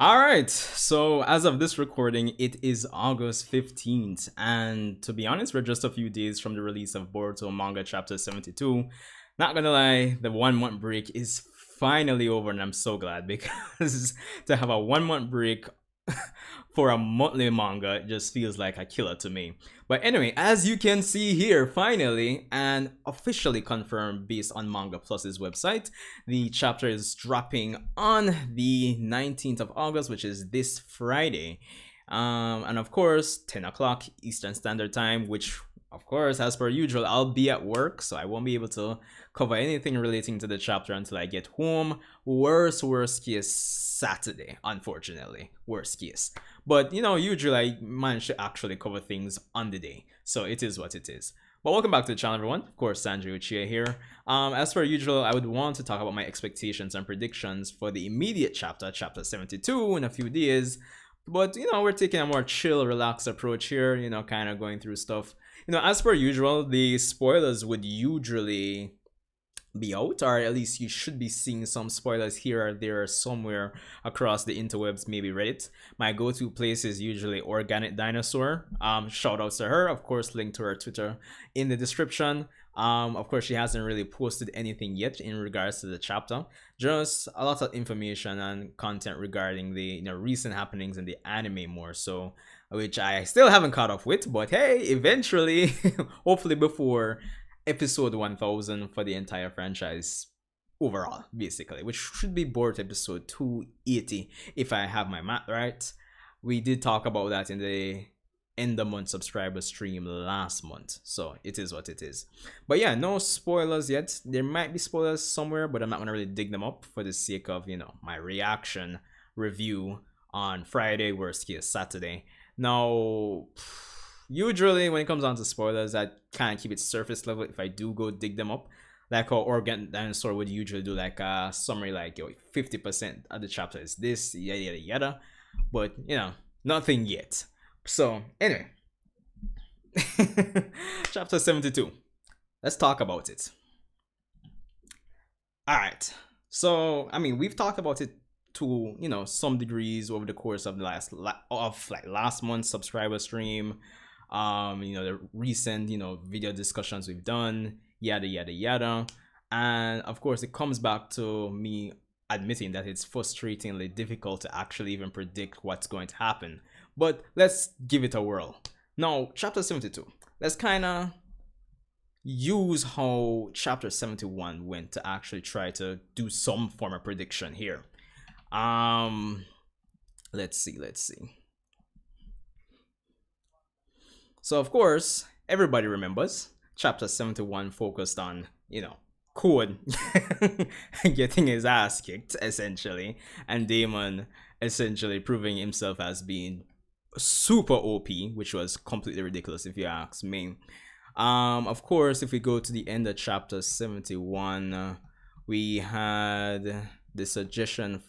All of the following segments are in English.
All right, so as of this recording, it is August 15th, and to be honest, we're just a few days from the release of Boruto Manga Chapter 72. Not gonna lie, the 1 month break is finally over, and I'm so glad because to have a 1 month break for a monthly manga it just feels like a killer to me. But anyway, as you can see here, finally and officially confirmed based on Manga Plus's website, the chapter is dropping on the 19th of August, which is this Friday. And of course, 10 o'clock Eastern Standard Time, which of course, as per usual, I'll be at work, so I won't be able to cover anything relating to the chapter until I get home. Worst case, Saturday, unfortunately. Worst case. But, usually I manage to actually cover things on the day. So it is what it is. But welcome back to the channel, everyone. Of course, Sanjay Uchiha here. As per usual, I would want to talk about my expectations and predictions for the immediate chapter, chapter 72, in a few days. But, we're taking a more chill, relaxed approach here, kind of going through stuff. As per usual, the spoilers would usually be out, or at least you should be seeing some spoilers here or there somewhere across the interwebs, maybe Reddit. My go-to place is usually Organic Dinosaur. Shout outs to her, of course, link to her Twitter in the description. Of course, she hasn't really posted anything yet in regards to the chapter. Just a lot of information and content regarding the recent happenings in the anime more so, which I still haven't caught up with. But hey, eventually, hopefully before episode 1000 for the entire franchise overall, basically, which should be Boruto episode 280 if I have my math right. We did talk about that in the end of month subscriber stream last month, so it is what it is. But yeah, no spoilers yet. There might be spoilers somewhere, but I'm not gonna really dig them up for the sake of my reaction review on Friday, worst case Saturday. Now, usually when it comes down to spoilers, I kind of keep it surface level if I do go dig them up. Like how Organic Dinosaur would usually do like a summary, like 50% of the chapter is this, yada yada yada. But nothing yet. So anyway, chapter 72. Let's talk about it. All right. So we've talked about it to some degrees over the course of the last month's subscriber stream. The recent video discussions we've done, yada yada yada. And of course it comes back to me admitting that it's frustratingly difficult to actually even predict what's going to happen. But let's give it a whirl. Now, chapter 72. Let's kind of use how chapter 71 went to actually try to do some form of prediction here. Let's see. So of course, everybody remembers chapter 71 focused on, Code getting his ass kicked essentially, and Daemon essentially proving himself as being super OP, which was completely ridiculous if you ask me. Of course, if we go to the end of chapter 71, we had the suggestion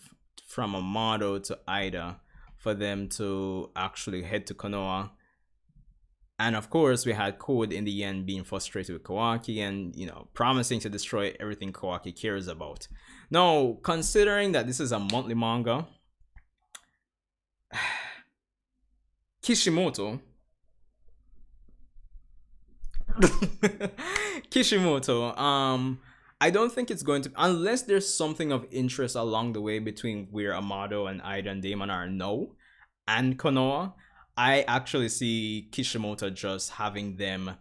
from Amado to Eida for them to actually head to Konoha. And of course, we had Code in the end being frustrated with Kawaki and, promising to destroy everything Kawaki cares about. Now, considering that this is a monthly manga, Kishimoto, I don't think it's going to, unless there's something of interest along the way between where Amado and Eida and Daemon are now and Konoha. I actually see Kishimoto just having them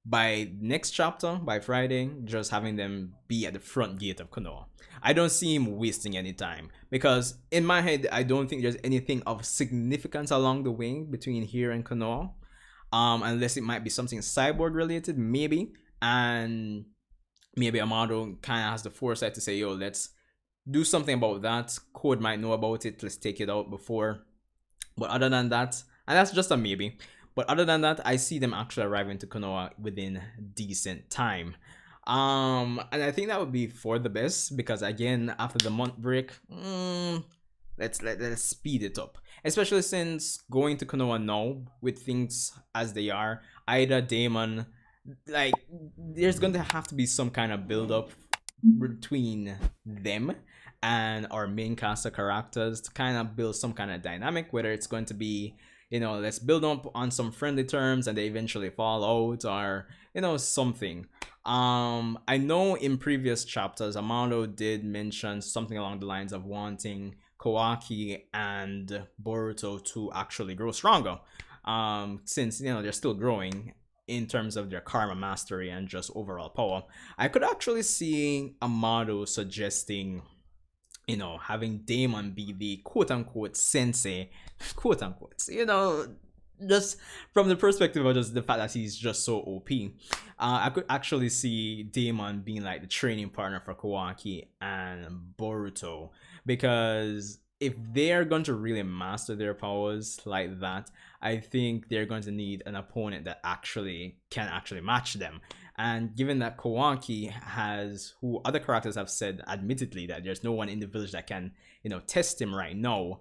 by next chapter, by Friday, just having them be at the front gate of Konoha. I don't see him wasting any time because in my head, I don't think there's anything of significance along the way between here and Konoha. Unless it might be something cyborg related, maybe. And maybe Amado kind of has the foresight to say, yo, let's do something about that. Code might know about it. Let's take it out before. But other than that, and that's just a maybe. But other than that, I see them actually arriving to Konoha within decent time. And I think that would be for the best because again, after the month break, let's speed it up. Especially since going to Konoha now with things as they are, Eida, Daemon, like there's going to have to be some kind of build up between them and our main cast of characters to kind of build some kind of dynamic, whether it's going to be, let's build up on some friendly terms and they eventually fall out, or something. I know in previous chapters Amado did mention something along the lines of wanting Kawaki and Boruto to actually grow stronger, since they're still growing in terms of their karma mastery and just overall power. I could actually see Amado suggesting, having Daemon be the quote unquote sensei, quote unquote, just from the perspective of just the fact that he's just so OP. I could actually see Daemon being like the training partner for Kawaki and Boruto, because if they're going to really master their powers like that, I think they're going to need an opponent that actually can actually match them. And given that Kawaki has, who other characters have said admittedly that there's no one in the village that can, test him right now,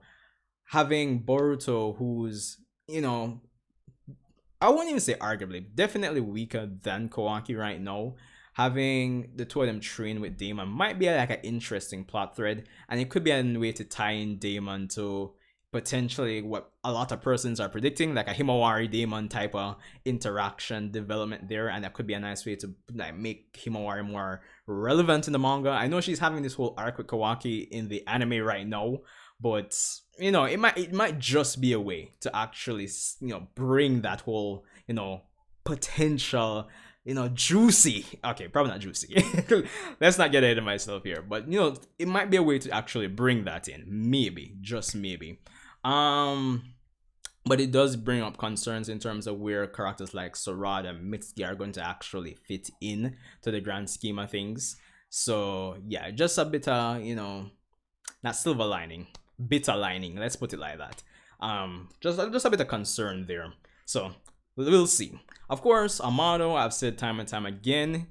having Boruto, who's, I wouldn't even say arguably, definitely weaker than Kawaki right now, having the two of them train with Daemon might be like an interesting plot thread, and it could be a way to tie in Daemon to potentially what a lot of persons are predicting, like a Himawari Daemon type of interaction development there, and that could be a nice way to like make Himawari more relevant in the manga. I know she's having this whole arc with Kawaki in the anime right now, but it might just be a way to actually bring that whole potential juicy, okay, probably not juicy, let's not get ahead of myself here, but it might be a way to actually bring that in, maybe, just maybe. But it does bring up concerns in terms of where characters like Sorada and Mitsuki are going to actually fit in to the grand scheme of things. So yeah, just a bit of not silver lining, bitter lining, let's put it like that. Just a bit of concern there. So we'll see. Of course, Amado, I've said time and time again,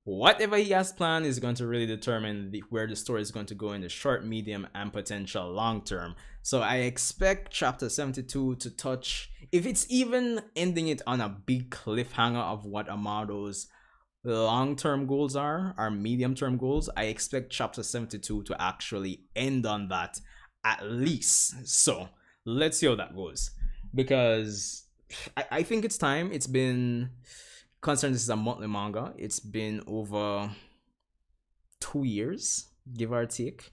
whatever he has planned is going to really determine where the story is going to go in the short, medium, and potential long term. So I expect chapter 72 to touch, if it's even ending it on a big cliffhanger of what Amado's long-term goals are, our medium-term goals, I expect chapter 72 to actually end on that at least. So let's see how that goes, because I think it's time. It's been, considering this is a monthly manga, it's been over 2 years, give or take,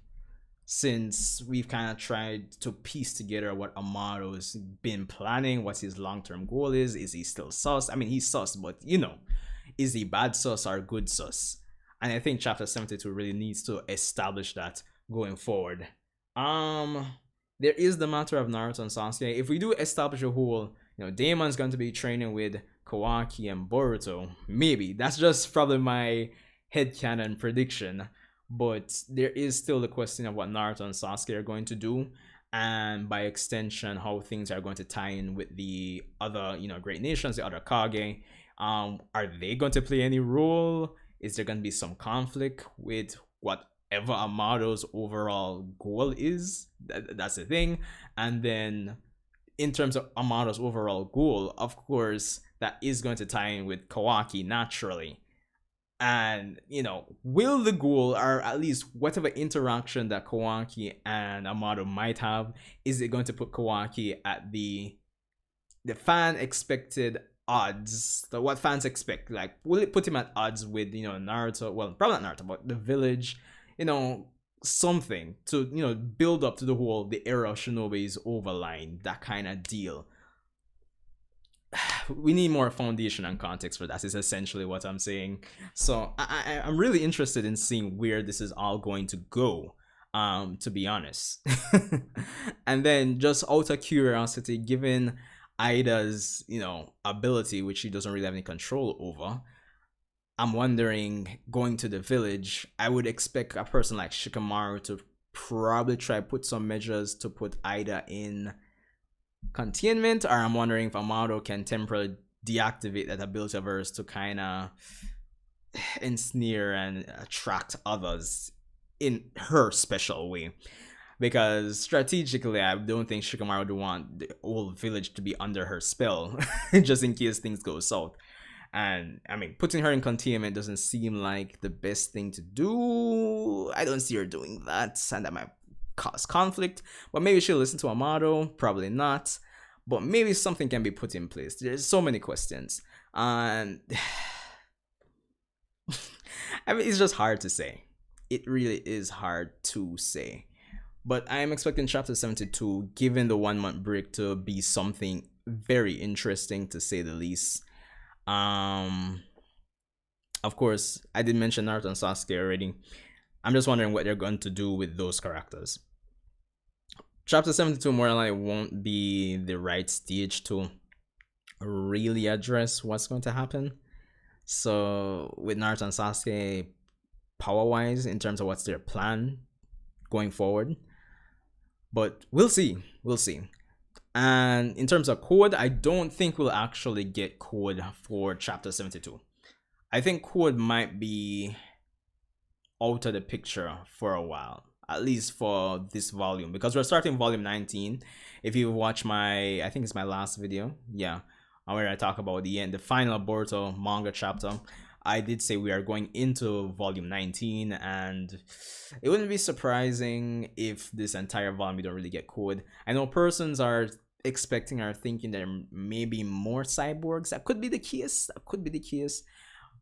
since we've kind of tried to piece together what Amado's been planning, what his long-term goal is. Is he still sus? I mean, he's sus, but is he bad sus or good sus? And I think chapter 72 really needs to establish that going forward. There is the matter of Naruto and Sasuke. If we do establish a whole, Daemon's going to be training with Kawaki and Boruto, maybe. That's just probably my headcanon prediction. But there is still the question of what Naruto and Sasuke are going to do, and by extension, how things are going to tie in with the other, great nations, the other Kage. Are they going to play any role? Is there going to be some conflict with whatever Amado's overall goal is? That's the thing. And then in terms of Amado's overall goal, of course, that is going to tie in with Kawaki naturally. And will the goal, or at least whatever interaction that Kawaki and Amado might have, is it going to put Kawaki at the fan expected odds, so what fans expect? Like, will it put him at odds with Naruto? Well, probably not Naruto, but the village, something to build up to the whole the era of Shinobi is over line, that kind of deal. We need more foundation and context for that, is essentially what I'm saying. So I'm really interested in seeing where this is all going to go, to be honest. And then, just out of curiosity, given Aida's ability, which she doesn't really have any control over, I'm wondering, going to the village, I would expect a person like Shikamaru to probably try put some measures to put Aida in containment, or I'm wondering if Amado can temporarily deactivate that ability of hers to kind of ensnare and attract others in her special way. Because strategically, I don't think Shikamaru would want the whole village to be under her spell, just in case things go south. And I mean, putting her in containment doesn't seem like the best thing to do. I don't see her doing that, and that might cause conflict. But maybe she'll listen to Amado, probably not. But maybe something can be put in place. There's so many questions. And I mean, it's just hard to say. It really is hard to say. But I am expecting chapter 72, given the 1 month break, to be something very interesting, to say the least. Of course, I did mention Naruto and Sasuke already. I'm just wondering what they're going to do with those characters. Chapter 72 more than likely won't be the right stage to really address what's going to happen. So with Naruto and Sasuke, power-wise, in terms of what's their plan going forward. But we'll see. We'll see. And in terms of code, I don't think we'll actually get code for chapter 72. I think code might be out of the picture for a while, at least for this volume, because we're starting volume 19. If you watch my, I think it's my last video, yeah, where I talk about the final Boruto manga chapter, I did say we are going into volume 19, and it wouldn't be surprising if this entire volume we don't really get code. I know persons are expecting or thinking there may be more cyborgs. That could be the case. That could be the case.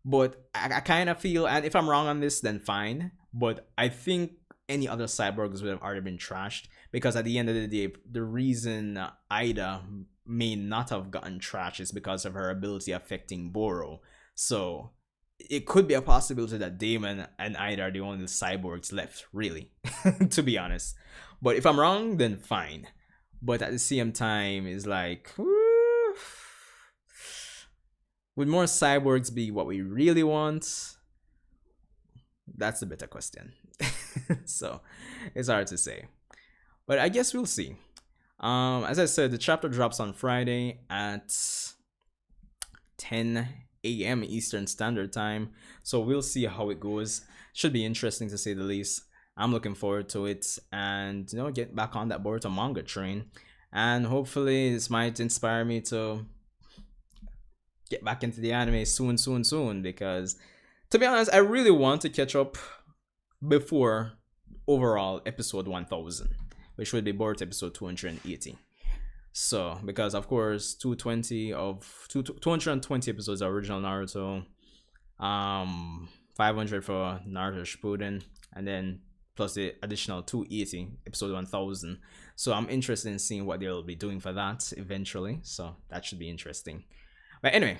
But I kind of feel, and if I'm wrong on this, then fine. But I think any other cyborgs would have already been trashed, because at the end of the day, the reason Eida may not have gotten trashed is because of her ability affecting Boro. So it could be a possibility that Daemon and Eida are the only cyborgs left, really, to be honest. But if I'm wrong, then fine. But at the same time, it's like, would more cyborgs be what we really want? That's a better question. So it's hard to say. But I guess we'll see. As I said, the chapter drops on Friday at 10 a.m. Eastern Standard Time. So we'll see how it goes. Should be interesting, to say the least. I'm looking forward to it, and get back on that Boruto manga train. And hopefully this might inspire me to get back into the anime soon, because to be honest, I really want to catch up before overall episode 1000, which would be Boruto episode 280. So, because of course 220 episodes of original Naruto, 500 for Naruto Shippuden, and then plus the additional 280 episode 1000. So I'm interested in seeing what they'll be doing for that eventually. So that should be interesting. But anyway,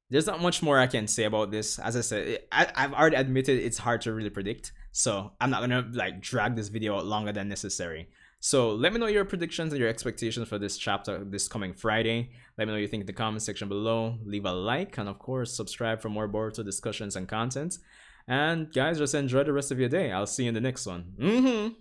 there's not much more I can say about this. As I said, I've already admitted it's hard to really predict, so I'm not gonna drag this video out longer than necessary. So let me know your predictions and your expectations for this chapter this coming Friday. Let me know what you think in the comment section below. Leave a like, and of course subscribe for more Boruto discussions and content. And guys, just enjoy the rest of your day. I'll see you in the next one.